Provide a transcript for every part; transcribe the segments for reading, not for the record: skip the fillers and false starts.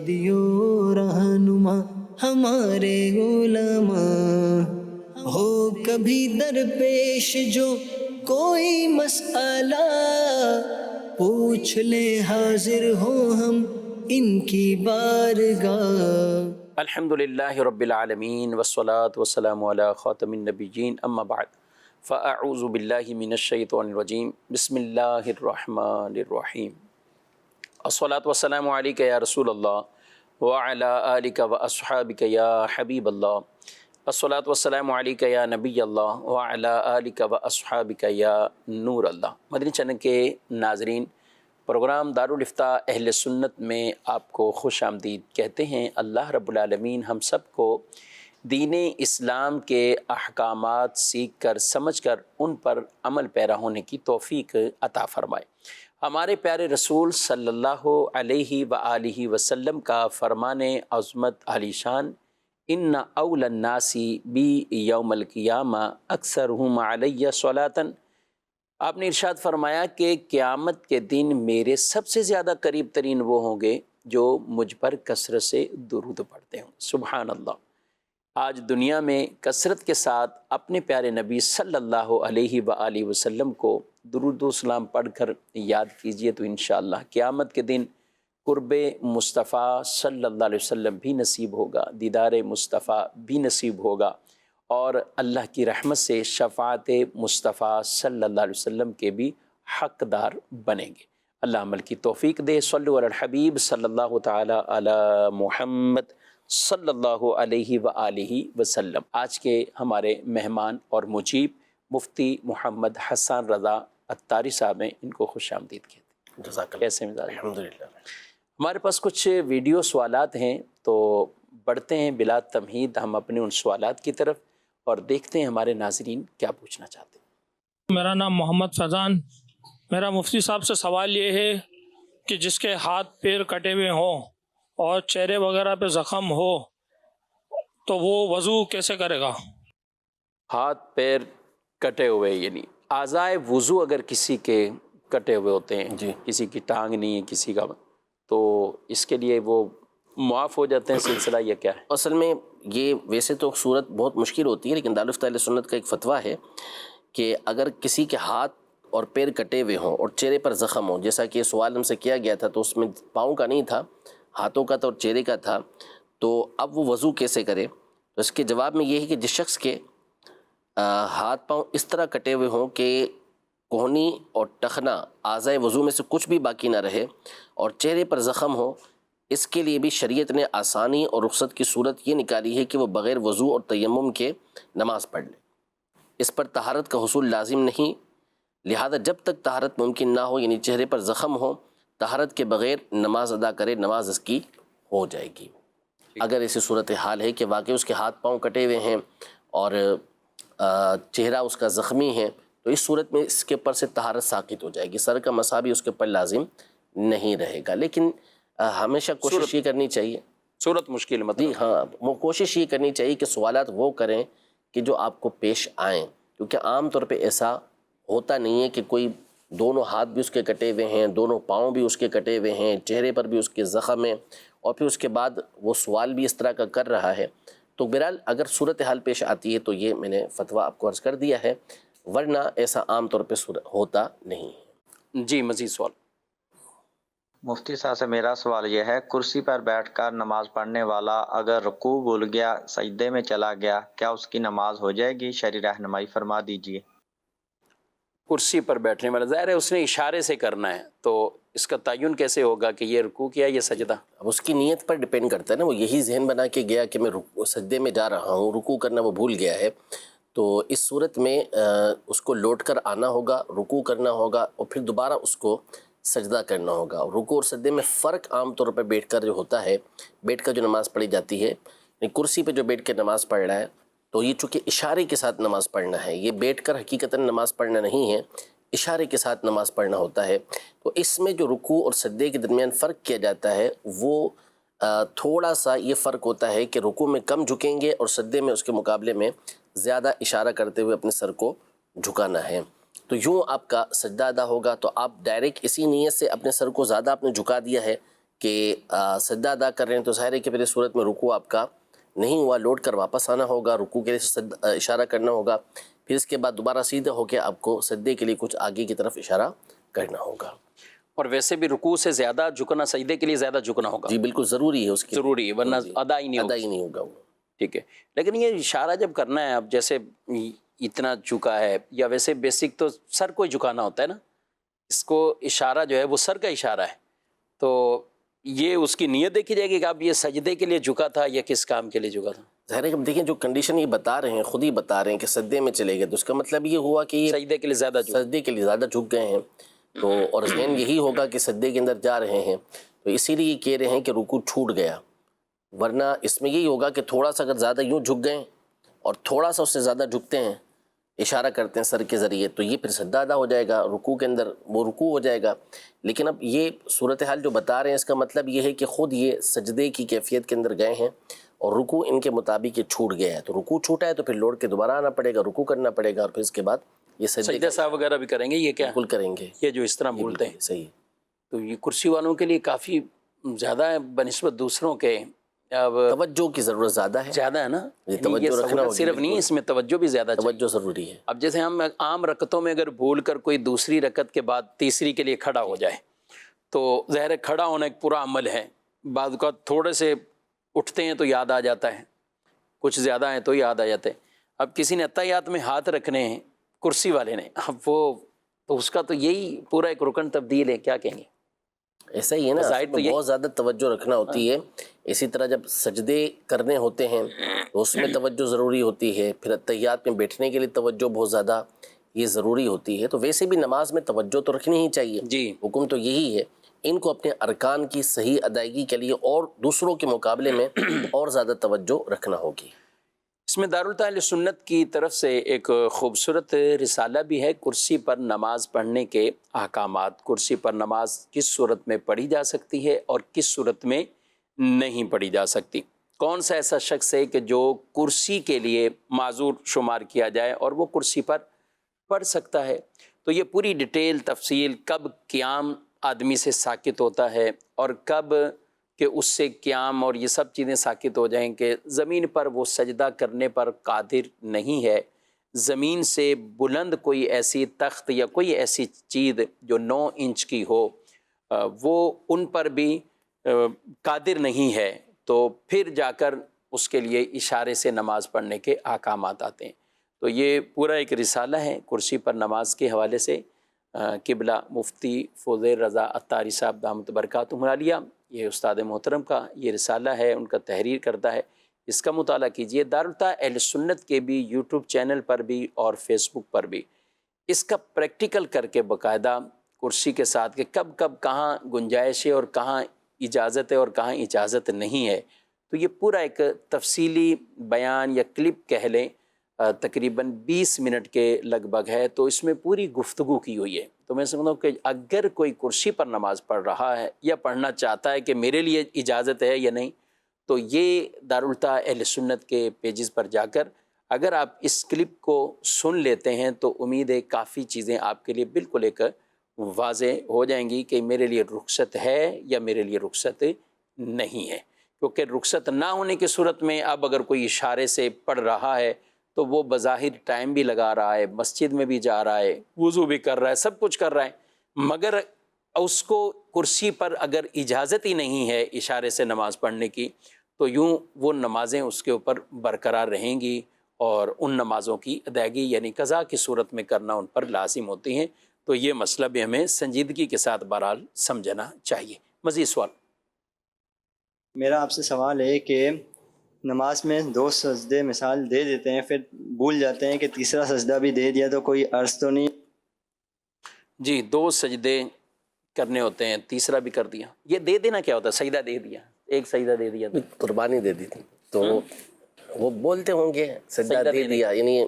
ہادیو رہنما ہمارے علماء، ہو کبھی درپیش جو کوئی مسئلہ، پوچھ لے حاضر ہو ہم ان کی بارگاہ۔ الحمد للہ رب العالمین والصلاة والسلام علی خاتم النبیین، اما بعد فاعوذ باللہ من الشیطان الرجیم، بسم اللہ الرحمن الرحیم۔ الصلاة والسلام علیک یا رسول اللہ وعلی آلک واصحابک یا حبیب اللہ، الصلاة والسلام علیک یا نبی اللہ وعلی آلک واصحابک یا نور اللہ۔ مدنی چینل کے ناظرین، پروگرام دارالافتاء اہل سنت میں آپ کو خوش آمدید کہتے ہیں۔ اللہ رب العالمین ہم سب کو دین اسلام کے احکامات سیکھ کر سمجھ کر ان پر عمل پیرا ہونے کی توفیق عطا فرمائے۔ ہمارے پیارے رسول صلی اللہ علیہ وآلہ وسلم کا فرمان عظمت علی شان، ان اول الناس بی یوم القیامہ اکثرہم علی صلاۃ، آپ نے ارشاد فرمایا کہ قیامت کے دن میرے سب سے زیادہ قریب ترین وہ ہوں گے جو مجھ پر کثرت سے درود پڑھتے ہوں۔ سبحان اللہ۔ آج دنیا میں کثرت کے ساتھ اپنے پیارے نبی صلی اللہ علیہ وآلہ وسلم کو درود و سلام پڑھ کر یاد کیجئے تو انشاءاللہ قیامت کے دن قرب مصطفیٰ صلی اللہ علیہ وسلم بھی نصیب ہوگا، دیدار مصطفیٰ بھی نصیب ہوگا، اور اللہ کی رحمت سے شفاعت مصطفیٰ صلی اللہ علیہ وسلم کے بھی حقدار بنیں گے۔ اللہ عمل کی توفیق دے۔ صلو علی الحبیب صلی اللہ تعالی علی محمد صلی اللہ علیہ وآلہ وسلم۔ آج کے ہمارے مہمان اور مجیب مفتی محمد حسان رضا عطاری صاحب ہیں، ان کو خوش آمدید کہتے ہیں۔ جزاک اللہ۔ کیسے مزاج؟ الحمدللہ۔ ہمارے پاس کچھ ویڈیو سوالات ہیں، تو بڑھتے ہیں بلا تمہید ہم اپنے ان سوالات کی طرف اور دیکھتے ہیں ہمارے ناظرین کیا پوچھنا چاہتے ہیں۔ میرا نام محمد فیضان۔ میرا مفتی صاحب سے سوال یہ ہے کہ جس کے ہاتھ پیر کٹے ہوئے ہوں اور چہرے وغیرہ پہ زخم ہو تو وہ وضو کیسے کرے گا؟ ہاتھ پیر کٹے ہوئے یعنی اعضائے وضو اگر کسی کے کٹے ہوئے ہوتے ہیں، جی، کسی کی ٹانگ نہیں ہے، کسی کا، تو اس کے لیے وہ معاف ہو جاتے ہیں، سلسلہ یہ کیا ہے؟ اصل میں یہ ویسے تو صورت بہت مشکل ہوتی ہے، لیکن دارالافتاء اہل سنت کا ایک فتویٰ ہے کہ اگر کسی کے ہاتھ اور پیر کٹے ہوئے ہوں اور چہرے پر زخم ہو، جیسا کہ سوال ہم سے کیا گیا تھا تو اس میں پاؤں کا نہیں تھا، ہاتھوں کا تھا اور چہرے کا تھا، تو اب وہ وضو کیسے کرے؟ تو اس کے جواب میں یہ ہے کہ جس شخص کے ہاتھ پاؤں اس طرح کٹے ہوئے ہوں کہ کوہنی اور ٹخنا اعضائے وضو میں سے کچھ بھی باقی نہ رہے اور چہرے پر زخم ہو، اس کے لیے بھی شریعت نے آسانی اور رخصت کی صورت یہ نکالی ہے کہ وہ بغیر وضو اور تیمم کے نماز پڑھ لے۔ اس پر طہارت کا حصول لازم نہیں، لہذا جب تک طہارت ممکن نہ ہو، یعنی چہرے پر زخم ہو، طہارت کے بغیر نماز ادا کرے، نماز اس کی ہو جائے گی۔ اگر ایسی صورتحال ہے کہ واقعی اس کے ہاتھ پاؤں کٹے ہوئے ہیں اور چہرہ اس کا زخمی ہے، تو اس صورت میں اس کے اوپر سے طہارت ساقط ہو جائے گی، سر کا مسح بھی اس کے اوپر لازم نہیں رہے گا۔ لیکن ہمیشہ کوشش یہ کرنی چاہیے، صورت مشکل مطلب، جی ہاں، وہ کوشش یہ کرنی چاہیے کہ سوالات وہ کریں کہ جو آپ کو پیش آئیں، کیونکہ عام طور پہ ایسا ہوتا نہیں ہے کہ کوئی دونوں ہاتھ بھی اس کے کٹے ہوئے ہیں، دونوں پاؤں بھی اس کے کٹے ہوئے ہیں، چہرے پر بھی اس کے زخم ہیں، اور پھر اس کے بعد وہ سوال بھی اس طرح کا کر رہا ہے۔ تو بہرحال اگر صورتحال پیش آتی ہے تو یہ میں نے فتویٰ آپ کو عرض کر دیا ہے، ورنہ ایسا عام طور پہ ہوتا نہیں ہے۔ جی مزید سوال۔ مفتی صاحب سے میرا سوال یہ ہے، کرسی پر بیٹھ کر نماز پڑھنے والا اگر رکوع بھول گیا، سجدے میں چلا گیا، کیا اس کی نماز ہو جائے گی؟ شرعی رہنمائی فرما دیجیے۔ کرسی پر بیٹھنے والا، ظاہر ہے اس نے اشارے سے کرنا ہے، تو اس کا تعین کیسے ہوگا کہ یہ رکوع کیا، یہ سجدہ؟ اب اس کی نیت پر ڈیپینڈ کرتا ہے نا، وہ یہی ذہن بنا کے گیا کہ میں سجدے میں جا رہا ہوں، رکوع کرنا وہ بھول گیا ہے، تو اس صورت میں اس کو لوٹ کر آنا ہوگا، رکوع کرنا ہوگا اور پھر دوبارہ اس کو سجدہ کرنا ہوگا۔ رکوع اور سجدے میں فرق عام طور پر بیٹھ کر جو ہوتا ہے، بیٹھ کر جو نماز پڑھی جاتی ہے، کرسی پہ جو بیٹھ کے نماز پڑھ رہا ہے تو یہ چونکہ اشارے کے ساتھ نماز پڑھنا ہے، یہ بیٹھ کر حقیقتاً نماز پڑھنا نہیں ہے، اشارے کے ساتھ نماز پڑھنا ہوتا ہے۔ تو اس میں جو رکوع اور سجدے کے درمیان فرق کیا جاتا ہے وہ تھوڑا سا یہ فرق ہوتا ہے کہ رکوع میں کم جھکیں گے اور سجدے میں اس کے مقابلے میں زیادہ اشارہ کرتے ہوئے اپنے سر کو جھکانا ہے۔ تو یوں آپ کا سجدہ ادا ہوگا، تو آپ ڈائریکٹ اسی نیت سے اپنے سر کو زیادہ آپ نے جھکا دیا ہے کہ سجدہ ادا کر رہے ہیں تو ظاہر ہے کہ پھر اس صورت میں رکوع آپ کا نہیں ہوا، لوٹ کر واپس آنا ہوگا، رکوع کے لیے اشارہ کرنا ہوگا، پھر اس کے بعد دوبارہ سیدھا ہو کے آپ کو سجدے کے لیے کچھ آگے کی طرف اشارہ کرنا ہوگا۔ اور ویسے بھی رکوع سے زیادہ جھکنا سجدے کے لیے زیادہ جھکنا ہوگا، جی بالکل ضروری ہے، اس کی ضروری ہے، ورنہ جی، ادا ہی نہیں ادا ہوگا۔ ہی نہیں ہوگا وہ۔ ٹھیک ہے، لیکن یہ اشارہ جب کرنا ہے، اب جیسے اتنا جھکا ہے، یا ویسے بیسک تو سر کو ہی جھکانا ہوتا ہے نا، اس کو اشارہ جو ہے وہ سر کا اشارہ ہے، تو یہ اس کی نیت دیکھی جائے گی کہ اب یہ سجدے کے لیے جھکا تھا یا کس کام کے لیے جھکا تھا؟ ظاہر ہے کہ دیکھیں جو کنڈیشن یہ بتا رہے ہیں، خود ہی بتا رہے ہیں کہ سجدے میں چلے گئے، تو اس کا مطلب یہ ہوا کہ یہ سجدے کے لیے زیادہ جھکا۔ سجدے کے لیے زیادہ جھک گئے ہیں، تو اور ذہن یہی ہوگا کہ سجدے کے اندر جا رہے ہیں، تو اسی لیے یہ کہہ رہے ہیں کہ رکوع چھوٹ گیا، ورنہ اس میں یہی ہوگا کہ تھوڑا سا اگر زیادہ یوں جھک گئے اور تھوڑا سا اس سے زیادہ جھکتے ہیں، اشارہ کرتے ہیں سر کے ذریعے، تو یہ پھر سجدہ ادا ہو جائے گا، رکوع کے اندر وہ رکوع ہو جائے گا۔ لیکن اب یہ صورتحال جو بتا رہے ہیں، اس کا مطلب یہ ہے کہ خود یہ سجدے کی کیفیت کے اندر گئے ہیں اور رکوع ان کے مطابق یہ چھوٹ گیا ہے، تو رکوع چھوٹا ہے تو پھر لوٹ کے دوبارہ آنا پڑے گا، رکوع کرنا پڑے گا، اور پھر اس کے بعد یہ سجدہ صاحب وغیرہ بھی کریں گے، یہ کیا بالکل کریں گے، یہ جو اس طرح بولتے ہیں، صحیح۔ تو یہ کرسی والوں کے لیے کافی زیادہ ہے بنسبت دوسروں کے، اب توجہ کی ضرورت زیادہ ہے، زیادہ ہے نا، یہ یہ توجہ رکھنا سہولت ہوگی، صرف نہیں ہے، اس میں توجہ بھی زیادہ چاہیے۔ توجہ ضروری ہے۔ اب جیسے ہم عام رکعتوں میں اگر بھول کر کوئی دوسری رکعت کے بعد تیسری کے لیے کھڑا ہو جائے تو ظاہر ہے کھڑا ہونا ایک پورا عمل ہے، بعض اوقات تھوڑے سے اٹھتے ہیں تو یاد آ جاتا ہے، کچھ زیادہ ہیں تو یاد آ جاتے ہیں۔ اب کسی نے اتحیات میں ہاتھ رکھنے ہیں کرسی والے نے، اب وہ تو اس کا تو یہی پورا ایک رکن تبدیل ہے، کیا کہیں گے؟ ایسا ہی ہے نا، ظاہر تو یہ بہت زیادہ توجہ رکھنا ہوتی ہے۔ اسی طرح جب سجدے کرنے ہوتے ہیں تو اس میں توجہ ضروری ہوتی ہے، پھر اتحیات میں بیٹھنے کے لیے توجہ بہت زیادہ یہ ضروری ہوتی ہے، تو ویسے بھی نماز میں توجہ تو رکھنی ہی چاہیے، جی حکم تو یہی ہے۔ ان کو اپنے ارکان کی صحیح ادائیگی کے لیے اور دوسروں کے مقابلے میں اور زیادہ توجہ رکھنا ہوگی۔ اس میں دارالتعلیم سنت کی طرف سے ایک خوبصورت رسالہ بھی ہے، کرسی پر نماز پڑھنے کے احکامات، کرسی پر نماز کس صورت میں پڑھی جا سکتی ہے اور کس صورت میں نہیں پڑھی جا سکتی، کون سا ایسا شخص ہے کہ جو کرسی کے لیے معذور شمار کیا جائے اور وہ کرسی پر پڑھ سکتا ہے۔ تو یہ پوری ڈیٹیل تفصیل، کب قیام آدمی سے ساکت ہوتا ہے اور کب کہ اس سے قیام اور یہ سب چیزیں ساکت ہو جائیں کہ زمین پر وہ سجدہ کرنے پر قادر نہیں ہے، زمین سے بلند کوئی ایسی تخت یا کوئی ایسی چیز جو 9 انچ کی ہو وہ ان پر بھی قادر نہیں ہے، تو پھر جا کر اس کے لیے اشارے سے نماز پڑھنے کے احکامات آتے ہیں۔ تو یہ پورا ایک رسالہ ہے کرسی پر نماز کے حوالے سے، قبلہ مفتی فضیل رضا عطاری صاحب دامت برکاتہم العالیہ، یہ استاد محترم کا یہ رسالہ ہے، ان کا تحریر کرتا ہے، اس کا مطالعہ کیجئے۔ دارالتعلیم اہل سنت کے بھی یوٹیوب چینل پر بھی اور فیس بک پر بھی اس کا پریکٹیکل کر کے باقاعدہ کرسی کے ساتھ کہ کب کب کہاں گنجائش ہے اور کہاں اجازت ہے اور کہاں اجازت نہیں ہے، تو یہ پورا ایک تفصیلی بیان یا کلپ کہہ لیں، تقریباً 20 منٹ کے لگ بھگ ہے، تو اس میں پوری گفتگو کی ہوئی ہے۔ تو میں سمجھتا ہوں کہ اگر کوئی کرسی پر نماز پڑھ رہا ہے یا پڑھنا چاہتا ہے کہ میرے لیے اجازت ہے یا نہیں، تو یہ دارالتعلیم اہل سنت کے پیجز پر جا کر اگر آپ اس کلپ کو سن لیتے ہیں تو امید ہے کافی چیزیں آپ کے لیے بالکل ایک واضح ہو جائیں گی کہ میرے لیے رخصت ہے یا میرے لیے رخصت نہیں ہے، کیونکہ رخصت نہ ہونے کی صورت میں اب اگر کوئی اشارے سے پڑھ رہا ہے تو وہ بظاہر ٹائم بھی لگا رہا ہے، مسجد میں بھی جا رہا ہے، وضو بھی کر رہا ہے، سب کچھ کر رہا ہے، مگر اس کو کرسی پر اگر اجازت ہی نہیں ہے اشارے سے نماز پڑھنے کی، تو یوں وہ نمازیں اس کے اوپر برقرار رہیں گی اور ان نمازوں کی ادائیگی یعنی قضا کی صورت میں کرنا ان پر لازم ہوتی ہیں۔ تو یہ مسئلہ بھی ہمیں سنجیدگی کے ساتھ بہرحال سمجھنا چاہیے۔ مزید سوال؟ میرا آپ سے سوال ہے کہ نماز میں 2 سجدے مثال دے دیتے ہیں، پھر بھول جاتے ہیں کہ تیسرا سجدہ بھی دے دیا، تو کوئی عرض تو نہیں؟ جی 2 سجدے کرنے ہوتے ہیں، تیسرا بھی کر دیا، یہ دے دینا کیا ہوتا ہے؟ سجدہ دے دیا، ایک سجدہ دے دیا، قربانی دے دی تھی تو وہ بولتے ہوں گے سجدہ دے دیا، یعنی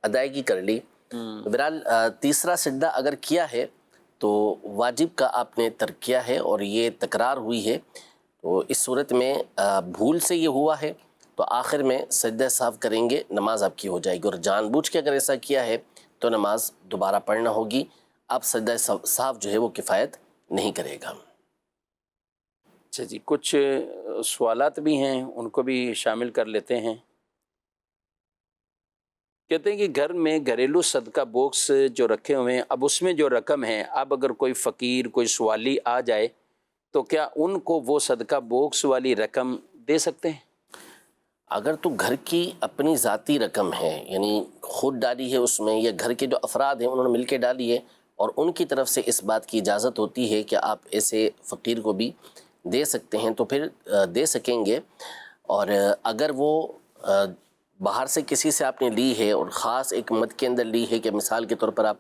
ادائیگی کر لی۔ بہرحال تیسرا سجدہ اگر کیا ہے تو واجب کا آپ نے ترک کیا ہے اور یہ تکرار ہوئی ہے، تو اس صورت میں بھول سے یہ ہوا ہے تو آخر میں سجدہ صاف کریں گے، نماز آپ کی ہو جائے گی، اور جان بوجھ کے اگر ایسا کیا ہے تو نماز دوبارہ پڑھنا ہوگی، اب سجدہ صاف جو ہے وہ کفایت نہیں کرے گا۔ اچھا جی، کچھ سوالات بھی ہیں، ان کو بھی شامل کر لیتے ہیں۔ کہتے ہیں کہ گھر میں گھریلو صدقہ باکس جو رکھے ہوئے ہیں، اب اس میں جو رقم ہے، اب اگر کوئی فقیر کوئی سوالی آ جائے تو کیا ان کو وہ صدقہ باکس والی رقم دے سکتے ہیں؟ اگر تو گھر کی اپنی ذاتی رقم ہے، یعنی خود ڈالی ہے اس میں، یا گھر کے جو افراد ہیں انہوں نے مل کے ڈالی ہے اور ان کی طرف سے اس بات کی اجازت ہوتی ہے کہ آپ ایسے فقیر کو بھی دے سکتے ہیں، تو پھر دے سکیں گے۔ اور اگر وہ باہر سے کسی سے آپ نے لی ہے اور خاص ایک مد کے اندر لی ہے کہ مثال کے طور پر آپ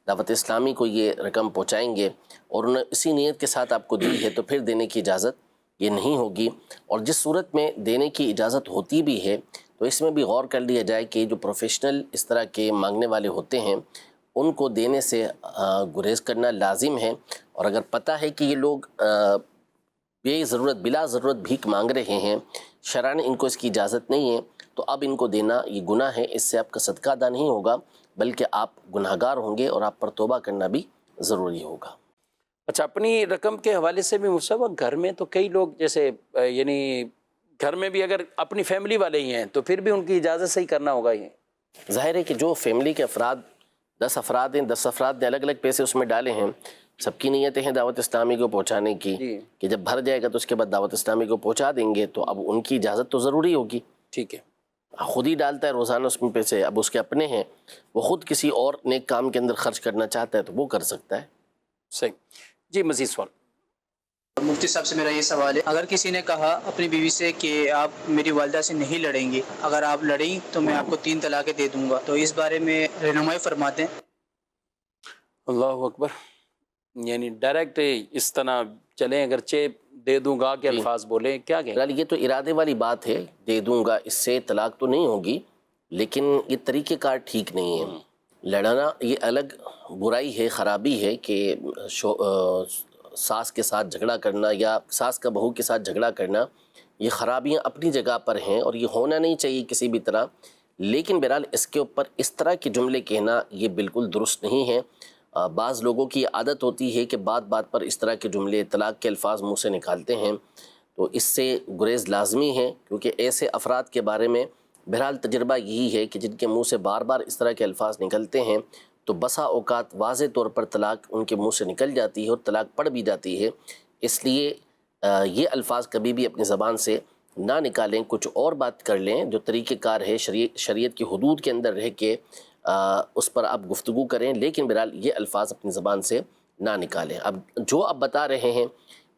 دعوت اسلامی کو یہ رقم پہنچائیں گے اور انہوں نے اسی نیت کے ساتھ آپ کو دی ہے، تو پھر دینے کی اجازت یہ نہیں ہوگی۔ اور جس صورت میں دینے کی اجازت ہوتی بھی ہے تو اس میں بھی غور کر لیا جائے کہ جو پروفیشنل اس طرح کے مانگنے والے ہوتے ہیں ان کو دینے سے گریز کرنا لازم ہے۔ اور اگر پتہ ہے کہ یہ لوگ بے ضرورت بلا ضرورت بھیک مانگ رہے ہیں، شرعاً ان کو اس کی اجازت نہیں ہے، تو اب ان کو دینا یہ گناہ ہے، اس سے آپ کا صدقہ ادا نہیں ہوگا بلکہ آپ گناہگار ہوں گے اور آپ پر توبہ کرنا بھی ضروری ہوگا۔ اچھا، اپنی رقم کے حوالے سے بھی مصطفیٰ، گھر میں تو کئی لوگ جیسے یعنی گھر میں بھی اگر اپنی فیملی والے ہی ہیں تو پھر بھی ان کی اجازت سے ہی کرنا ہوگا یہ؟ ظاہر ہے کہ جو فیملی کے افراد 10 افراد ہیں، 10 افراد نے الگ الگ پیسے اس میں ڈالے ہیں، سب کی نیتیں ہیں دعوت اسلامی کو پہنچانے کی، جی کہ جب بھر جائے گا تو اس کے بعد دعوت اسلامی کو پہنچا دیں گے، تو اب ان کی اجازت تو ضروری ہوگی۔ ٹھیک ہے، خود ہی ڈالتا ہے روزانہ اس میں پیسے، اب اس کے اپنے ہیں، وہ خود کسی اور نیک کام کے اندر خرچ کرنا چاہتا ہے تو وہ کر سکتا ہے۔ صحیح جی، مزید سوال۔ مفتی صاحب سے میرا یہ سوال ہے، اگر کسی نے کہا اپنی بیوی سے کہ آپ میری والدہ سے نہیں لڑیں گے، اگر آپ لڑیں تو میں آپ کو 3 طلاقیں دے دوں گا، تو اس بارے میں رہنمائی فرماتے ہیں۔ اللہ اکبر، یعنی ڈائریکٹ اس طرح چلیں، اگرچہ دے دوں گا کے الفاظ بولیں، کیا کہیں؟ بہرحال یہ تو ارادے والی بات ہے، دے دوں گا، اس سے طلاق تو نہیں ہوگی، لیکن یہ طریقہ کار ٹھیک نہیں ہے۔ لڑنا یہ الگ برائی ہے، خرابی ہے کہ ساس کے ساتھ جھگڑا کرنا یا ساس کا بہو کے ساتھ جھگڑا کرنا، یہ خرابیاں اپنی جگہ پر ہیں اور یہ ہونا نہیں چاہیے کسی بھی طرح، لیکن بہرحال اس کے اوپر اس طرح کے جملے کہنا یہ بالکل درست نہیں ہے۔ بعض لوگوں کی عادت ہوتی ہے کہ بات بات پر اس طرح کے جملے، طلاق کے الفاظ منہ سے نکالتے ہیں، تو اس سے گریز لازمی ہے، کیونکہ ایسے افراد کے بارے میں بہرحال تجربہ یہی ہے کہ جن کے منہ سے بار بار اس طرح کے الفاظ نکلتے ہیں تو بسا اوقات واضح طور پر طلاق ان کے منہ سے نکل جاتی ہے اور طلاق پڑ بھی جاتی ہے۔ اس لیے یہ الفاظ کبھی بھی اپنی زبان سے نہ نکالیں، کچھ اور بات کر لیں جو طریقہ کار ہے، شریعت کی حدود کے اندر رہ کے اس پر آپ گفتگو کریں، لیکن بہرحال یہ الفاظ اپنی زبان سے نہ نکالیں۔ اب جو آپ بتا رہے ہیں،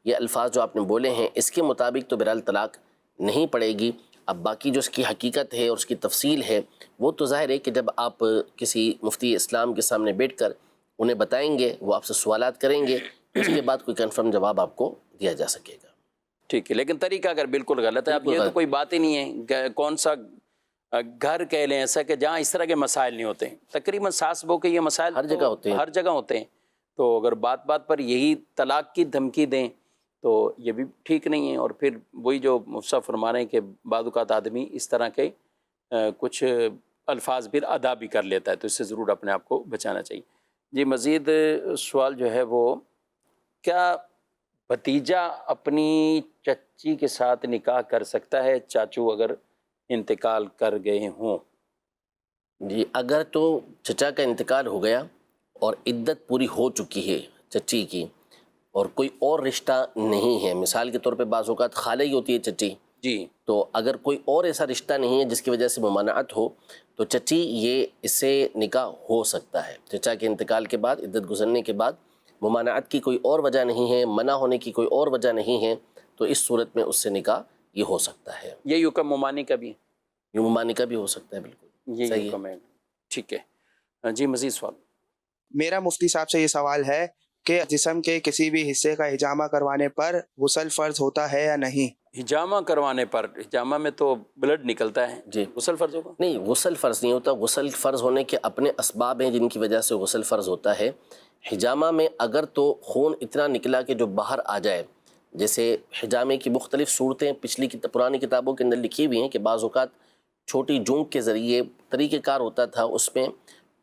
یہ الفاظ جو آپ نے بولے ہیں، اس کے مطابق تو بہرحال طلاق نہیں پڑے گی۔ اب باقی جو اس کی حقیقت ہے اور اس کی تفصیل ہے، وہ تو ظاہر ہے کہ جب آپ کسی مفتی اسلام کے سامنے بیٹھ کر انہیں بتائیں گے، وہ آپ سے سوالات کریں گے، اس کے بعد کوئی کنفرم جواب آپ کو دیا جا سکے گا۔ ٹھیک ہے، لیکن طریقہ اگر بالکل غلط ہے، اب یہ تو کوئی بات ہی نہیں ہے، کون سا گھر کہہ لیں ایسا کہ جہاں اس طرح کے مسائل نہیں ہوتے ہیں؟ تقریباً ساس بہو کے یہ مسائل ہر جگہ ہوتے ہیں، ہر جگہ ہوتے ہیں، تو اگر بات بات پر یہی طلاق کی دھمکی دیں تو یہ بھی ٹھیک نہیں ہے۔ اور پھر وہی جو مفتی فرما رہے ہیں کہ بعض اوقات آدمی اس طرح کے کچھ الفاظ پھر ادا بھی کر لیتا ہے، تو اس سے ضرور اپنے آپ کو بچانا چاہیے۔ جی، مزید سوال جو ہے وہ، کیا بھتیجا اپنی چچی کے ساتھ نکاح کر سکتا ہے چاچو اگر انتقال کر گئے ہوں؟ جی، اگر تو چچا کا انتقال ہو گیا اور عدت پوری ہو چکی ہے چچی کی اور کوئی اور رشتہ نہیں ہے، مثال کے طور پہ بعض اوقات خالہ ہی ہوتی ہے چچی، جی، تو اگر کوئی اور ایسا رشتہ نہیں ہے جس کی وجہ سے ممانعت ہو تو چچی یہ اس سے نکاح ہو سکتا ہے۔ چچا کے انتقال کے بعد، عدت گزرنے کے بعد، ممانعت کی کوئی اور وجہ نہیں ہے، منع ہونے کی کوئی اور وجہ نہیں ہے، تو اس صورت میں اس سے نکاح یہ ہو سکتا ہے۔ یہی حکم ممانی کا بھی ہے؟ یہ ممانی کا بھی ہو سکتا ہے، بالکل یہی صحیح حکم ہے، ٹھیک ہے جی۔ مزید سوال۔ میرا مفتی صاحب سے یہ سوال ہے کہ جسم کے کسی بھی حصے کا حجامہ کروانے پر غسل فرض ہوتا ہے یا نہیں؟ حجامہ کروانے پر، حجامہ میں تو بلڈ نکلتا ہے، جی، غسل فرض ہوگا؟ نہیں، غسل فرض نہیں ہوتا۔ غسل فرض ہونے کے اپنے اسباب ہیں جن کی وجہ سے غسل فرض ہوتا ہے۔ حجامہ میں اگر تو خون اتنا نکلا کہ جو باہر آ جائے، جیسے حجامے کی مختلف صورتیں پرانی کتابوں کے اندر لکھی ہوئی ہیں کہ بعض اوقات چھوٹی جونک کے ذریعے طریقہ کار ہوتا تھا، اس میں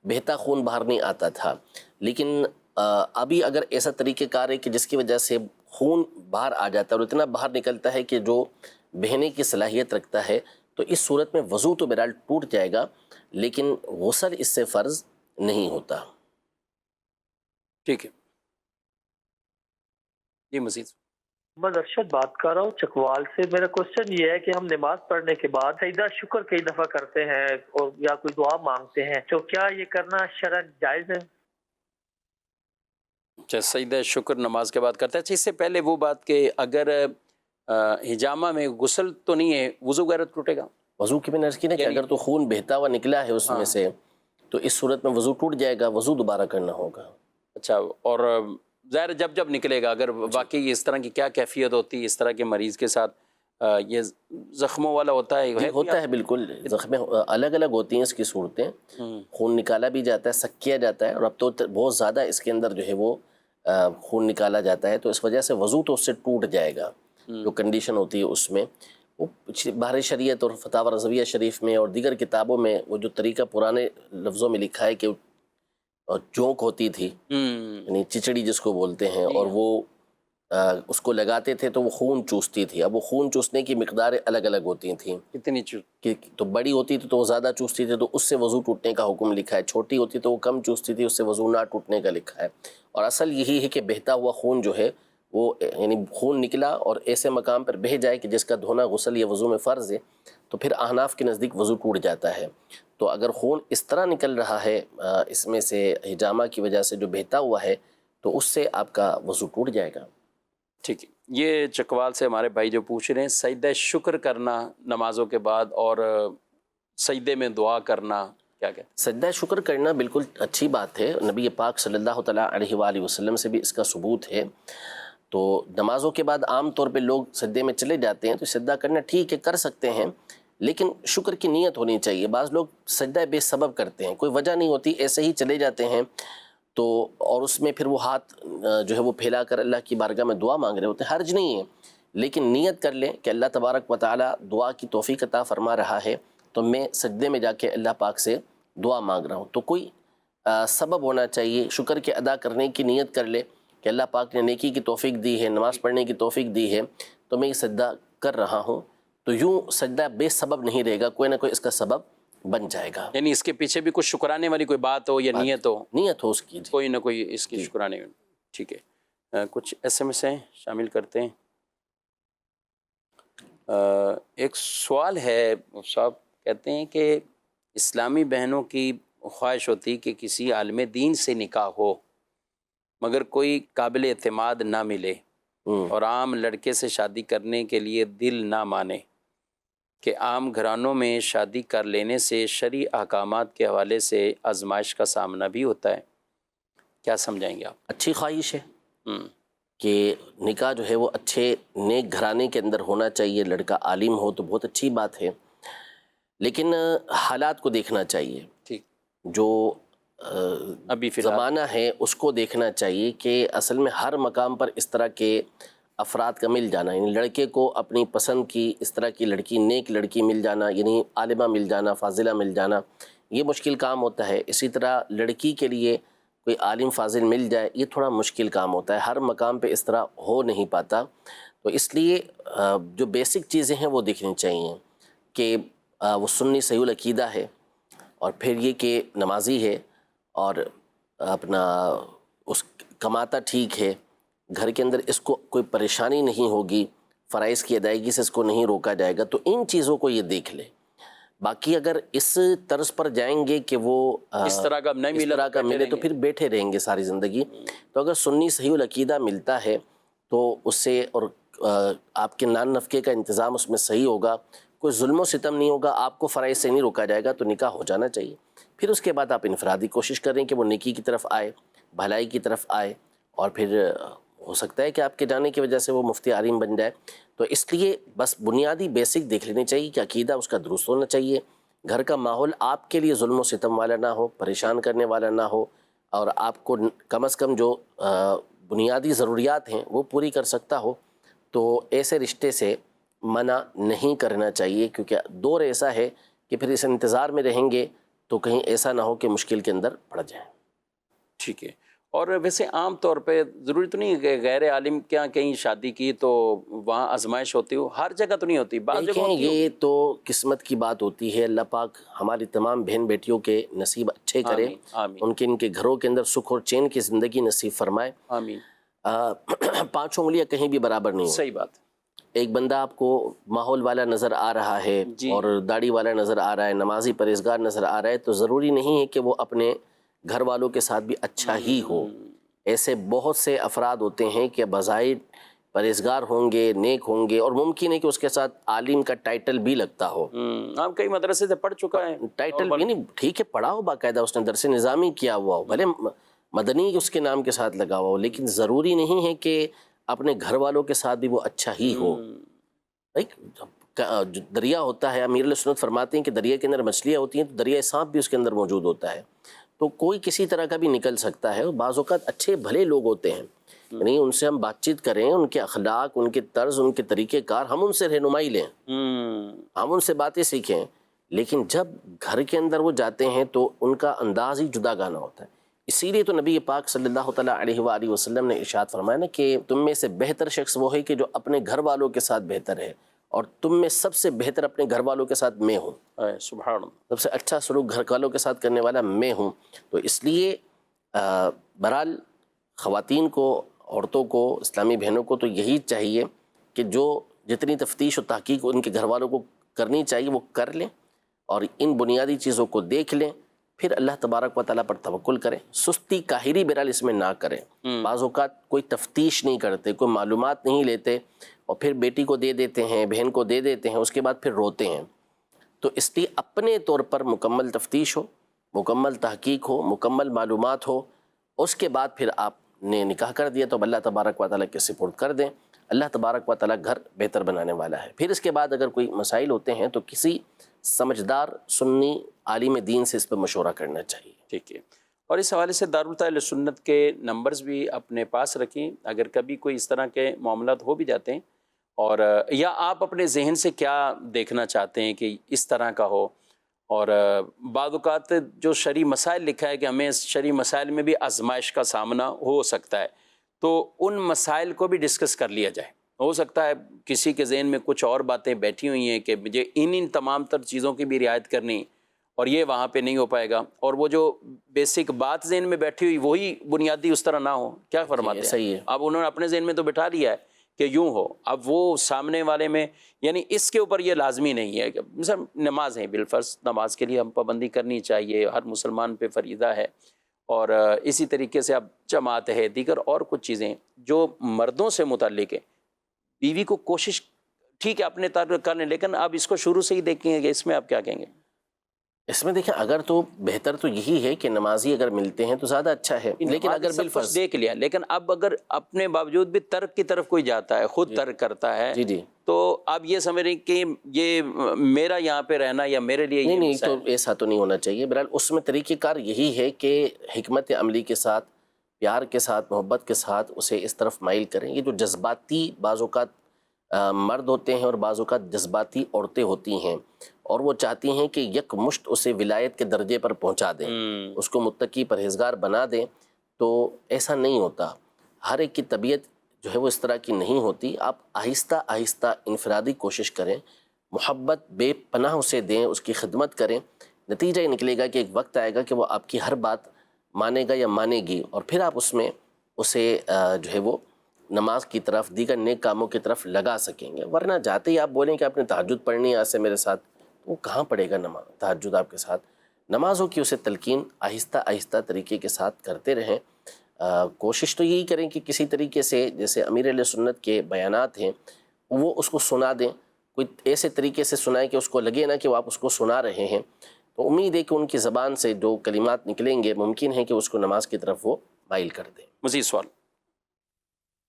بہتا خون باہر نہیں آتا تھا، لیکن ابھی اگر ایسا طریقہ کار ہے کہ جس کی وجہ سے خون باہر آ جاتا ہے اور اتنا باہر نکلتا ہے کہ جو بہنے کی صلاحیت رکھتا ہے، تو اس صورت میں وضو تو بہرحال ٹوٹ جائے گا، لیکن غسل اس سے فرض نہیں ہوتا۔ ٹھیک ہے جی، مزید محمد ارشد بات کر رہا ہوں چکوال سے۔ میرا کوشچن یہ ہے کہ ہم نماز پڑھنے کے بعد سجدہ شکر کئی دفعہ کرتے ہیں اور یا کوئی دعا مانگتے ہیں، تو کیا یہ کرنا شرعن جائز ہے؟ اچھا، سجدہ شکر نماز کے بعد کرتا ہے۔ اچھا، اس سے پہلے وہ بات کہ اگر حجامہ میں غسل تو نہیں ہے، وضو وغیرہ ٹوٹے گا؟ وضو کی میں نے عرض کی نا کہ اگر تو خون بہتا ہوا نکلا ہے اس میں سے، تو اس صورت میں وضو ٹوٹ جائے گا، وضو دوبارہ کرنا ہوگا۔ اچھا، اور ظاہر جب نکلے گا، اگر واقعی اس طرح کی کیا کیفیت ہوتی ہے اس طرح کے مریض کے ساتھ، یہ زخموں والا ہوتا ہے؟ ہوتا ہے بالکل، زخمیں الگ الگ ہوتی ہیں اس کی صورتیں، خون نکالا بھی جاتا ہے، سک کیا جاتا ہے، اور اب تو بہت زیادہ اس کے اندر جو ہے وہ خون نکالا جاتا ہے، تو اس وجہ سے وضو تو اس سے ٹوٹ جائے گا۔ جو کنڈیشن ہوتی ہے اس میں وہ بحر شریعت اور فتاوی رضویہ شریف میں اور دیگر کتابوں میں وہ جو طریقہ پرانے لفظوں میں لکھا ہے کہ چونک ہوتی تھی، یعنی چچڑی جس کو بولتے ہیں، اور وہ اس کو لگاتے تھے تو وہ خون چوستی تھی۔ اب وہ خون چوسنے کی مقداریں الگ الگ ہوتی تھیں، کتنی تو بڑی ہوتی تھی تو وہ زیادہ چوستی تھی تو اس سے وضو ٹوٹنے کا حکم لکھا ہے، چھوٹی ہوتی تو وہ کم چوستی تھی، اس سے وضو نہ ٹوٹنے کا لکھا ہے۔ اور اصل یہی ہے کہ بہتا ہوا خون جو ہے وہ، یعنی خون نکلا اور ایسے مقام پر بہہ جائے کہ جس کا دھونا غسل یا وضو میں فرض ہے، تو پھر احناف کے نزدیک وضو ٹوٹ جاتا ہے۔ تو اگر خون اس طرح نکل رہا ہے اس میں سے حجامہ کی وجہ سے جو بہتا ہوا ہے، تو اس سے آپ کا وضو ٹوٹ جائے گا۔ ٹھیک ہے، یہ چکوال سے ہمارے بھائی جو پوچھ رہے ہیں سجدہ شکر کرنا نمازوں کے بعد اور سجدے میں دعا کرنا، کیا کہتے ہیں؟ سجدہ شکر کرنا بالکل اچھی بات ہے، نبی پاک صلی اللہ تعالیٰ علیہ وآلہ وسلم سے بھی اس کا ثبوت ہے۔ تو نمازوں کے بعد عام طور پہ لوگ سجدے میں چلے جاتے ہیں، تو سجدہ کرنا ٹھیک ہے، کر سکتے ہیں، لیکن شکر کی نیت ہونی چاہیے۔ بعض لوگ سجدہ بے سبب کرتے ہیں، کوئی وجہ نہیں ہوتی، ایسے ہی چلے جاتے ہیں، تو اور اس میں پھر وہ ہاتھ جو ہے وہ پھیلا کر اللہ کی بارگاہ میں دعا مانگ رہے ہوتے ہیں۔ حرج نہیں ہے، لیکن نیت کر لیں کہ اللہ تبارک و تعالیٰ دعا کی توفیق عطا فرما رہا ہے، تو میں سجدے میں جا کے اللہ پاک سے دعا مانگ رہا ہوں، تو کوئی سبب ہونا چاہیے، شکر کے ادا کرنے کی نیت کر لے کہ اللہ پاک نے نیکی کی توفیق دی ہے، نماز پڑھنے کی توفیق دی ہے، تو میں یہ سجدہ کر رہا ہوں، تو یوں سجدہ بے سبب نہیں رہے گا، کوئی نہ کوئی اس کا سبب بن جائے گا۔ یعنی اس کے پیچھے بھی کچھ شکرانے والی کوئی بات ہو یا نیت ہو اس کی، کوئی نہ کوئی اس کی شکرانے۔ ٹھیک ہے، کچھ ایس ایم ایس ہیں شامل کرتے ہیں۔ ایک سوال ہے صاحب، کہتے ہیں کہ اسلامی بہنوں کی خواہش ہوتی کہ کسی عالم دین سے نکاح ہو مگر کوئی قابل اعتماد نہ ملے اور عام لڑکے سے شادی کرنے کے لیے دل نہ مانے، کہ عام گھرانوں میں شادی کر لینے سے شرعی احکامات کے حوالے سے آزمائش کا سامنا بھی ہوتا ہے، کیا سمجھائیں گے آپ؟ اچھی خواہش ہے کہ نکاح جو ہے وہ اچھے نیک گھرانے کے اندر ہونا چاہیے، لڑکا عالم ہو تو بہت اچھی بات ہے، لیکن حالات کو دیکھنا چاہیے، ٹھیک، جو ابھی زمانہ ہے اس کو دیکھنا چاہیے کہ اصل میں ہر مقام پر اس طرح کے افراد کا مل جانا، یعنی لڑکے کو اپنی پسند کی اس طرح کی لڑکی، نیک لڑکی مل جانا، یعنی عالمہ مل جانا، فاضلہ مل جانا، یہ مشکل کام ہوتا ہے۔ اسی طرح لڑکی کے لیے کوئی عالم فاضل مل جائے، یہ تھوڑا مشکل کام ہوتا ہے، ہر مقام پہ اس طرح ہو نہیں پاتا، تو اس لیے جو بیسک چیزیں ہیں وہ دیکھنی چاہیے کہ وہ سنی صحیح العقیدہ ہے، اور پھر یہ کہ نمازی ہے، اور اپنا اس کماتا ٹھیک ہے، گھر کے اندر اس کو کوئی پریشانی نہیں ہوگی، فرائض کی ادائیگی سے اس کو نہیں روکا جائے گا، تو ان چیزوں کو یہ دیکھ لے۔ باقی اگر اس طرز پر جائیں گے کہ وہ اس طرح کا نہیں ملا، اس طرح کا ملے تو پھر بیٹھے رہیں گے ساری زندگی۔ تو اگر سنی صحیح العقیدہ ملتا ہے تو اس سے، اور آپ کے نان نفقے کا انتظام اس میں صحیح ہوگا، کوئی ظلم و ستم نہیں ہوگا، آپ کو فرائض سے نہیں روکا جائے گا، تو نکاح ہو جانا چاہیے۔ پھر اس کے بعد آپ انفرادی کوشش کریں کہ وہ نیکی کی طرف آئے، بھلائی کی طرف آئے، اور پھر ہو سکتا ہے کہ آپ کے جانے کی وجہ سے وہ مفتی عالم بن جائے۔ تو اس لیے بس بنیادی بیسک دیکھ لینی چاہیے کہ عقیدہ اس کا درست ہونا چاہیے، گھر کا ماحول آپ کے لیے ظلم و ستم والا نہ ہو، پریشان کرنے والا نہ ہو، اور آپ کو کم از کم جو بنیادی ضروریات ہیں وہ پوری کر سکتا ہو، تو ایسے رشتے سے منع نہیں کرنا چاہیے، کیونکہ دور ایسا ہے کہ پھر اس انتظار میں رہیں گے تو کہیں ایسا نہ ہو کہ مشکل کے اندر پڑ جائیں۔ ٹھیک ہے، اور ویسے عام طور پہ ضروری تو نہیں کہ غیر عالم کے یہاں کہیں شادی کی تو وہاں آزمائش ہوتی ہو، ہر جگہ تو نہیں ہوتی، بعض جگہ دیکھیں ہوتی یہ تو قسمت کی بات ہوتی ہے. اللہ پاک ہماری تمام بہن بیٹیوں کے نصیب اچھے کرے، آمین آمین ان کے گھروں کے اندر سکھ اور چین کی زندگی نصیب فرمائے. آمین. پانچوں انگلیاں کہیں بھی برابر نہیں ہوں. صحیح بات. ایک بندہ آپ کو ماحول والا نظر آ رہا ہے جی. اور داڑھی والا نظر آ رہا ہے، نمازی پرہیزگار نظر آ رہا ہے، تو ضروری نہیں ہے کہ وہ اپنے گھر والوں کے ساتھ بھی اچھا ہی ہو. ایسے بہت سے افراد ہوتے ہیں کہ بظاہر پرہیزگار ہوں گے، نیک ہوں گے، اور ممکن ہے کہ اس کے ساتھ عالم کا ٹائٹل بھی لگتا ہو. آپ کئی مدرسے سے پڑھ چکا ہے ٹائٹل بھی نہیں، ٹھیک ہے پڑھا ہو، باقاعدہ اس نے درس نظامی کیا ہوا ہو، بھلے مدنی اس کے نام کے ساتھ لگا ہوا ہو، لیکن ضروری نہیں ہے کہ اپنے گھر والوں کے ساتھ بھی وہ اچھا ہی ہو. دریا ہوتا ہے، امیر علیہ سنت فرماتے ہیں کہ دریا کے اندر مچھلیاں ہوتی ہیں تو دریائے سانپ بھی اس کے اندر موجود ہوتا ہے. تو کوئی کسی طرح کا بھی نکل سکتا ہے. بعض اوقات اچھے بھلے لوگ ہوتے ہیں، یعنی ان سے ہم بات چیت کریں، ان کے اخلاق، ان کے طرز، ان کے طریقہ کار، ہم ان سے رہنمائی لیں، ہم ان سے باتیں سیکھیں. لیکن جب گھر کے اندر وہ جاتے ہیں تو ان کا انداز ہی جدا گانا ہوتا ہے. اسی لیے تو نبی پاک صلی اللہ تعالیٰ علیہ وآلہ وسلم نے ارشاد فرمایا نا کہ تم میں سے بہتر شخص وہ ہے کہ جو اپنے گھر والوں کے ساتھ بہتر ہے، اور تم میں سب سے بہتر اپنے گھر والوں کے ساتھ میں ہوں. سبحان اللہ. سب سے اچھا سلوک گھر والوں کے ساتھ کرنے والا میں ہوں. تو اس لیے بہرحال خواتین کو، عورتوں کو، اسلامی بہنوں کو تو یہی چاہیے کہ جو جتنی تفتیش و تحقیق ان کے گھر والوں کو کرنی چاہیے وہ کر لیں، اور ان بنیادی چیزوں کو دیکھ لیں، پھر اللہ تبارک و تعالیٰ پر توکل کریں. سستی کاہری بہرحال اس میں نہ کریں. بعض اوقات کوئی تفتیش نہیں کرتے، کوئی معلومات نہیں لیتے، اور پھر بیٹی کو دے دیتے ہیں، بہن کو دے دیتے ہیں، اس کے بعد پھر روتے ہیں. تو اس لیے اپنے طور پر مکمل تفتیش ہو، مکمل تحقیق ہو، مکمل معلومات ہو، اس کے بعد پھر آپ نے نکاح کر دیا تو اللہ تبارک و تعالیٰ کے سپرد کر دیں. اللہ تبارک و تعالیٰ گھر بہتر بنانے والا ہے. پھر اس کے بعد اگر کوئی مسائل ہوتے ہیں تو کسی سمجھدار سنی عالم دین سے اس پہ مشورہ کرنا چاہیے. ٹھیک ہے. اور اس حوالے سے دارالتعلیم سنت کے نمبرز بھی اپنے پاس رکھیں، اگر کبھی کوئی اس طرح کے معاملات ہو بھی جاتے ہیں، اور یا آپ اپنے ذہن سے کیا دیکھنا چاہتے ہیں کہ اس طرح کا ہو. اور بعض اوقات جو شرعی مسائل لکھا ہے کہ ہمیں شرعی مسائل میں بھی آزمائش کا سامنا ہو سکتا ہے، تو ان مسائل کو بھی ڈسکس کر لیا جائے. ہو سکتا ہے کسی کے ذہن میں کچھ اور باتیں بیٹھی ہوئی ہیں کہ مجھے ان تمام تر چیزوں کی بھی رعایت کرنی، اور یہ وہاں پہ نہیں ہو پائے گا، اور وہ جو بیسک بات ذہن میں بیٹھی ہوئی وہی بنیادی اس طرح نہ ہو. کیا فرماتے ہیں؟ صحیح ہے. اب انہوں نے اپنے ذہن میں تو بٹھا لیا ہے کہ یوں ہو، اب وہ سامنے والے میں، یعنی اس کے اوپر یہ لازمی نہیں ہے کہ مثلا نماز ہے بالفرض، نماز کے لیے ہم پابندی کرنی چاہیے، ہر مسلمان پہ فریضہ ہے. اور اسی طریقے سے اب جماعت ہے، دیگر اور کچھ چیزیں جو مردوں سے متعلق ہیں، بیوی کو کوشش ٹھیک ہے اپنے تعلق کر لیں، لیکن آپ اس کو شروع سے ہی دیکھیں گے، اس میں آپ کیا کہیں گے؟ اس میں دیکھیں اگر تو بہتر تو یہی ہے کہ نمازی اگر ملتے ہیں تو زیادہ اچھا ہے، لیکن اگر سب کچھ بالفرض دیکھ لیا، لیکن اب اگر اپنے باوجود بھی ترک کی طرف کوئی جاتا ہے، خود ترک کرتا ہے، جی تو آپ یہ سمجھ رہے ہیں کہ یہ میرا یہاں پہ رہنا یا میرے لیے یہ نہیں مسائل تو ایسا تو نہیں ہونا چاہیے. بہرحال اس میں طریقہ کار یہی ہے کہ حکمت عملی کے ساتھ، پیار کے ساتھ، محبت کے ساتھ اسے اس طرف مائل کریں. یہ جو جذباتی بعض اوقات مرد ہوتے ہیں اور بعض اوقات جذباتی عورتیں ہوتی ہیں، اور وہ چاہتی ہیں کہ یک مشت اسے ولایت کے درجے پر پہنچا دیں، اس کو متقی پرہیزگار بنا دیں، تو ایسا نہیں ہوتا. ہر ایک کی طبیعت جو ہے وہ اس طرح کی نہیں ہوتی. آپ آہستہ آہستہ انفرادی کوشش کریں، محبت بے پناہ اسے دیں، اس کی خدمت کریں. نتیجہ یہ نکلے گا کہ ایک وقت آئے گا کہ وہ آپ کی ہر بات مانے گا یا مانے گی، اور پھر آپ اس میں اسے جو ہے وہ نماز کی طرف، دیگر نیک کاموں کی طرف لگا سکیں گے. ورنہ جاتے ہی آپ بولیں کہ آپ نے تہجد پڑھنی ہے آج سے میرے ساتھ، وہ کہاں پڑھے گا نماز تہجد آپ کے ساتھ. نمازوں کی اسے تلقین آہستہ آہستہ طریقے کے ساتھ کرتے رہیں. کوشش تو یہی کریں کہ کسی طریقے سے جیسے امیر علیہ سنت کے بیانات ہیں وہ اس کو سنا دیں، کوئی ایسے طریقے سے سنائیں کہ اس کو لگے نا کہ وہ آپ اس کو سنا رہے ہیں. تو امید ہے کہ ان کی زبان سے جو کلمات نکلیں گے ممکن ہے کہ اس کو نماز کی طرف وہ مائل کر دیں. مزید سوال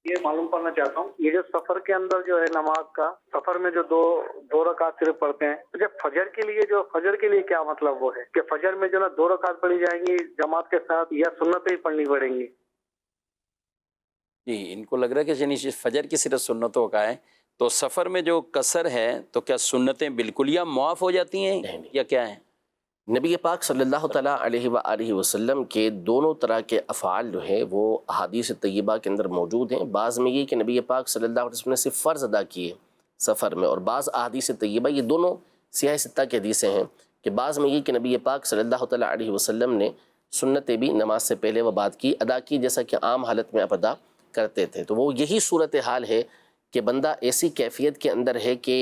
یہ معلوم کرنا چاہتا ہوں، یہ جو سفر کے اندر جو ہے نماز کا، سفر میں جو دو رکعت صرف پڑھتے ہیں، تو جب فجر کے لیے کیا مطلب وہ ہے کہ فجر میں جو نا 2 رکعت پڑھی جائیں گی جماعت کے ساتھ، یا سنتیں ہی پڑھنی پڑیں گی؟ جی، ان کو لگ رہا ہے کہ یعنی فجر کی صرف سنتوں کا ہے، تو سفر میں جو قصر ہے تو کیا سنتیں بالکل یا معاف ہو جاتی ہیں یا کیا ہیں؟ نبی پاک صلی اللہ تعالیٰ علیہ وآلہ وسلم کے دونوں طرح کے افعال جو ہیں وہ احادیث طیبہ کے اندر موجود ہیں. بعض میں یہ کہ نبی پاک صلی اللہ علیہ وسلم نے صرف فرض ادا کیے سفر میں، اور بعض احادیث طیبہ، یہ دونوں سیاہ ستہ کی حدیثیں ہیں، کہ بعض میں یہ کہ نبی پاک صلی اللہ تعالیٰ علیہ وسلم نے سنتیں بھی نماز سے پہلے و بعد کی ادا کی، جیسا کہ عام حالت میں آپ ادا کرتے تھے. تو وہ یہی صورتحال ہے کہ بندہ ایسی کیفیت کے اندر ہے کہ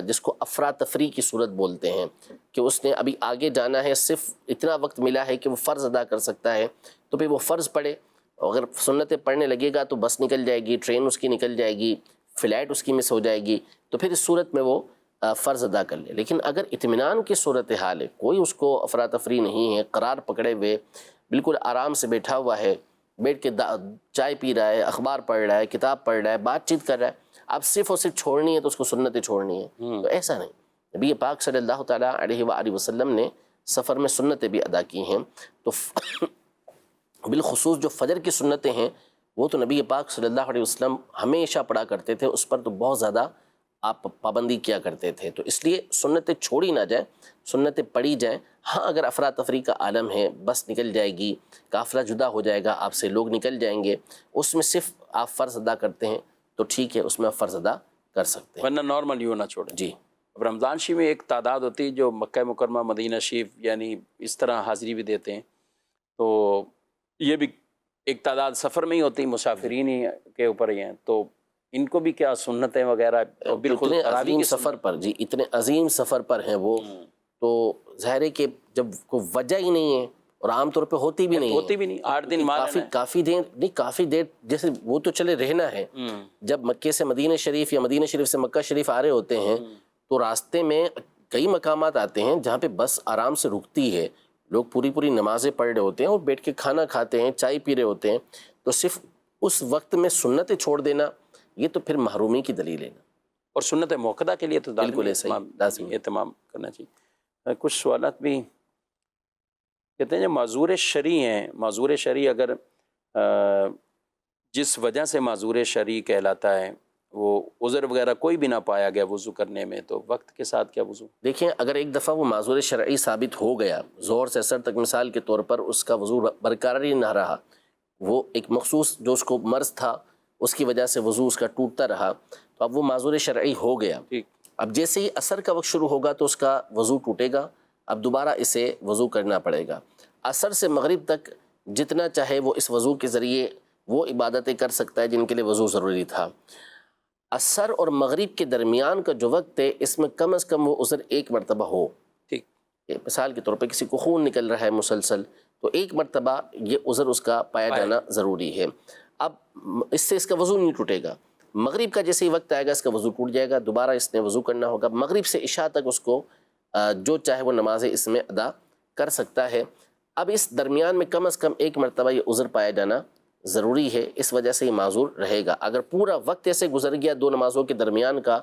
جس کو افراتفری کی صورت بولتے ہیں، کہ اس نے ابھی آگے جانا ہے، صرف اتنا وقت ملا ہے کہ وہ فرض ادا کر سکتا ہے، تو پھر وہ فرض پڑھے. اگر سنتیں پڑھنے لگے گا تو بس نکل جائے گی، ٹرین اس کی نکل جائے گی، فلائٹ اس کی مس ہو جائے گی، تو پھر اس صورت میں وہ فرض ادا کر لے. لیکن اگر اطمینان کی صورتحال ہے، کوئی اس کو افراتفری نہیں ہے، قرار پکڑے ہوئے بالکل آرام سے بیٹھا ہوا ہے، بیٹھ کے چائے پی رہا ہے، اخبار پڑھ رہا ہے، کتاب پڑھ رہا ہے، بات چیت کر رہا ہے، اب صرف اور صرف چھوڑنی ہے تو اس کو سنتیں چھوڑنی ہے، تو ایسا نہیں. نبی پاک صلی اللہ تعالیٰ علیہ وآلہ وسلم نے سفر میں سنتیں بھی ادا کی ہیں. تو بالخصوص جو فجر کی سنتیں ہیں وہ تو نبی پاک صلی اللہ علیہ وسلم ہمیشہ پڑھا کرتے تھے، اس پر تو بہت زیادہ آپ پابندی کیا کرتے تھے. تو اس لیے سنتیں چھوڑی نہ جائیں، سنتیں پڑھی جائیں. ہاں اگر افراتفری کا عالم ہے، بس نکل جائے گی، قافلہ جدا ہو جائے گا آپ سے، لوگ نکل جائیں گے، اس میں صرف آپ فرض ادا کرتے ہیں تو ٹھیک ہے، اس میں آپ فرض ادا کر سکتے ہیں، ورنہ نارمل یوں نہ چھوڑیں. جی. اب رمضان شریف میں ایک تعداد ہوتی ہے جو مکہ مکرمہ مدینہ شریف یعنی اس طرح حاضری بھی دیتے ہیں، تو یہ بھی ایک تعداد سفر میں ہی ہوتی، مسافرین ہی کے اوپر ہی ہیں. تو ان کو بھی کیا سنتیں وغیرہ بالکل اتنے عظیم سفر پر، جی اتنے عظیم سفر پر ہیں وہ، تو ظاہر ہے کہ جب کوئی وجہ ہی نہیں ہے، اور عام طور پہ ہوتی بھی نہیں 8 دن کافی دیر نہیں، کافی دیر جیسے وہ تو چلے رہنا ہے. جب مکے سے مدینہ شریف یا مدینہ شریف سے مکہ شریف آ رہے ہوتے ہیں تو راستے میں کئی مقامات آتے ہیں جہاں پہ بس آرام سے رکتی ہے، لوگ پوری نمازیں پڑھ رہے ہوتے ہیں اور بیٹھ کے کھانا کھاتے ہیں، چائے پی رہے ہوتے ہیں. تو صرف اس وقت میں سنتیں چھوڑ دینا یہ تو پھر محرومی کی دلیل ہے. اور سنت موقدہ کے لیے تو بالکل لازمی اہتمام کرنا چاہیے. کچھ سوالات بھی کہتے ہیں جو معذور شرعی ہیں، معذور شرعی اگر جس وجہ سے معذور شرعی کہلاتا ہے وہ عذر وغیرہ کوئی بھی نہ پایا گیا وضو کرنے میں، تو وقت کے ساتھ کیا وضو؟ دیکھیں اگر ایک دفعہ وہ معذور شرعی ثابت ہو گیا، ظہر سے عصر تک مثال کے طور پر اس کا وضو برقرار ہی نہ رہا، وہ ایک مخصوص جو اس کو مرض تھا اس کی وجہ سے وضو اس کا ٹوٹتا رہا، تو اب وہ معذور شرعی ہو گیا. اب جیسے ہی عصر کا وقت شروع ہوگا تو اس کا وضو ٹوٹے گا، اب دوبارہ اسے وضو کرنا پڑے گا. عصر سے مغرب تک جتنا چاہے وہ اس وضو کے ذریعے وہ عبادتیں کر سکتا ہے جن کے لیے وضو ضروری تھا. عصر اور مغرب کے درمیان کا جو وقت ہے اس میں کم از کم وہ عذر ایک مرتبہ ہو. ٹھیک، مثال کے طور پہ کسی کو خون نکل رہا ہے مسلسل، تو ایک مرتبہ یہ عذر اس کا پایا جانا ضروری ہے. اب اس سے اس کا وضو نہیں ٹوٹے گا. مغرب کا جیسے ہی وقت آئے گا اس کا وضو ٹوٹ جائے گا، دوبارہ اس نے وضو کرنا ہوگا. مغرب سے عشاء تک اس کو جو چاہے وہ نمازیں اس میں ادا کر سکتا ہے. اب اس درمیان میں کم از کم ایک مرتبہ یہ عذر پایا جانا ضروری ہے، اس وجہ سے یہ معذور رہے گا. اگر پورا وقت ایسے گزر گیا دو نمازوں کے درمیان کا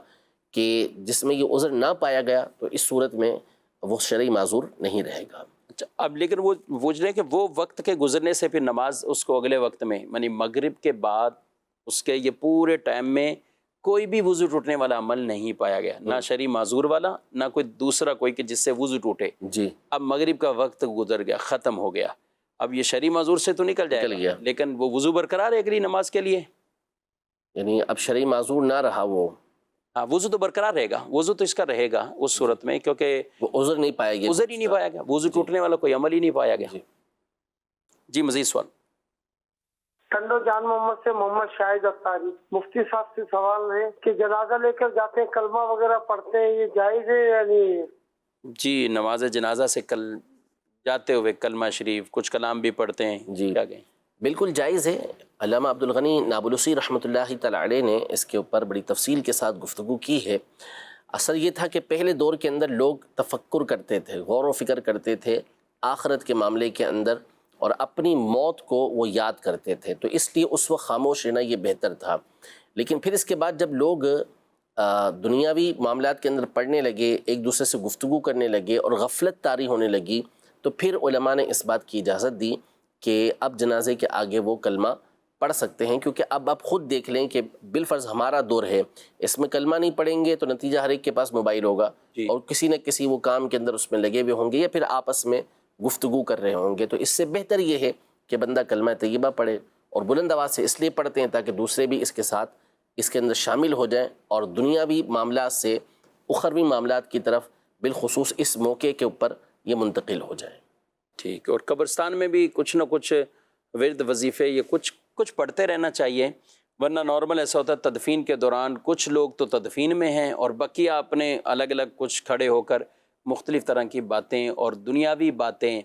کہ جس میں یہ عذر نہ پایا گیا تو اس صورت میں وہ شرعی معذور نہیں رہے گا. اچھا، اب لیکن وہ وجہ کہ وہ وقت کے گزرنے سے پھر نماز اس کو اگلے وقت میں یعنی مغرب کے بعد اس کے یہ پورے ٹائم میں کوئی بھی وضو ٹوٹنے والا عمل نہیں پایا گیا، نہ شرعی معذور والا نہ کوئی دوسرا کوئی کہ جس سے وضو ٹوٹے. جی اب مغرب کا وقت گزر گیا، ختم ہو گیا، اب یہ شرعی معذور سے تو نکل جائے گا لیکن وہ وضو برقرار ہے اگلی نماز کے لیے، یعنی اب شرعی معذور نہ رہا وہ. ہاں وضو تو برقرار رہے گا، وضو تو اس کا رہے گا اس صورت میں کیونکہ وہ عذر نہیں پائے گا، عذر ہی نہیں پایا گیا، وضو ٹوٹنے والا کوئی عمل ہی نہیں پایا گیا. جی مزید سوال. ٹنڈو جان محمد سے محمد شاہد اختاری. مفتی صاحب سے سوال ہے کہ جنازہ لے کر جاتے ہیں کلمہ وغیرہ پڑھتے ہیں، یہ جائز ہے یا نہیں؟ جی نماز جنازہ سے جاتے ہوئے کلمہ شریف کچھ کلام بھی پڑھتے ہیں، جی کیا کہیں؟ بالکل جائز ہے. علامہ عبدالغنی نابلسی رحمۃ اللہ تعالی علیہ نے اس کے اوپر بڑی تفصیل کے ساتھ گفتگو کی ہے. اصل یہ تھا کہ پہلے دور کے اندر لوگ تفکر کرتے تھے، غور و فکر کرتے تھے آخرت کے معاملے کے اندر، اور اپنی موت کو وہ یاد کرتے تھے، تو اس لیے اس وقت خاموش رہنا یہ بہتر تھا. لیکن پھر اس کے بعد جب لوگ دنیاوی معاملات کے اندر پڑھنے لگے، ایک دوسرے سے گفتگو کرنے لگے اور غفلت طاری ہونے لگی، تو پھر علماء نے اس بات کی اجازت دی کہ اب جنازے کے آگے وہ کلمہ پڑھ سکتے ہیں، کیونکہ اب آپ خود دیکھ لیں کہ بالفرض ہمارا دور ہے، اس میں کلمہ نہیں پڑھیں گے تو نتیجہ ہر ایک کے پاس موبائل ہوگا اور کسی نہ کسی وہ کام کے اندر اس میں لگے ہوئے ہوں گے یا پھر آپس میں گفتگو کر رہے ہوں گے. تو اس سے بہتر یہ ہے کہ بندہ کلمہ طیبہ پڑھے، اور بلند آواز سے اس لیے پڑھتے ہیں تاکہ دوسرے بھی اس کے ساتھ اس کے اندر شامل ہو جائیں اور دنیاوی معاملات سے اخروی معاملات کی طرف بالخصوص اس موقع کے اوپر یہ منتقل ہو جائیں. ٹھیک ہے. اور قبرستان میں بھی کچھ نہ کچھ ورد وظیفے یہ کچھ پڑھتے رہنا چاہیے، ورنہ نارمل ایسا ہوتا ہے تدفین کے دوران کچھ لوگ تو تدفین میں ہیں اور بقیہ اپنے الگ الگ کچھ کھڑے ہو کر مختلف طرح کی باتیں اور دنیاوی باتیں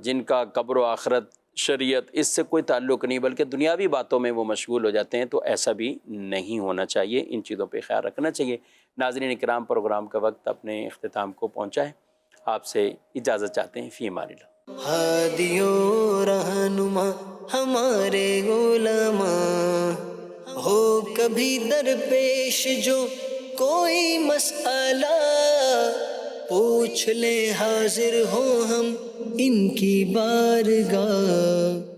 جن کا قبر و آخرت شریعت اس سے کوئی تعلق نہیں بلکہ دنیاوی باتوں میں وہ مشغول ہو جاتے ہیں. تو ایسا بھی نہیں ہونا چاہیے، ان چیزوں پہ خیال رکھنا چاہیے. ناظرین کرام، پروگرام کا وقت اپنے اختتام کو پہنچا ہے، آپ سے اجازت چاہتے ہیں. فی امان اللہ. ہادی و رہنما ہمارے علماء، ہو کبھی درپیش جو کوئی مسئلہ، پوچھ لے حاضر ہو ہم ان کی بارگاہ.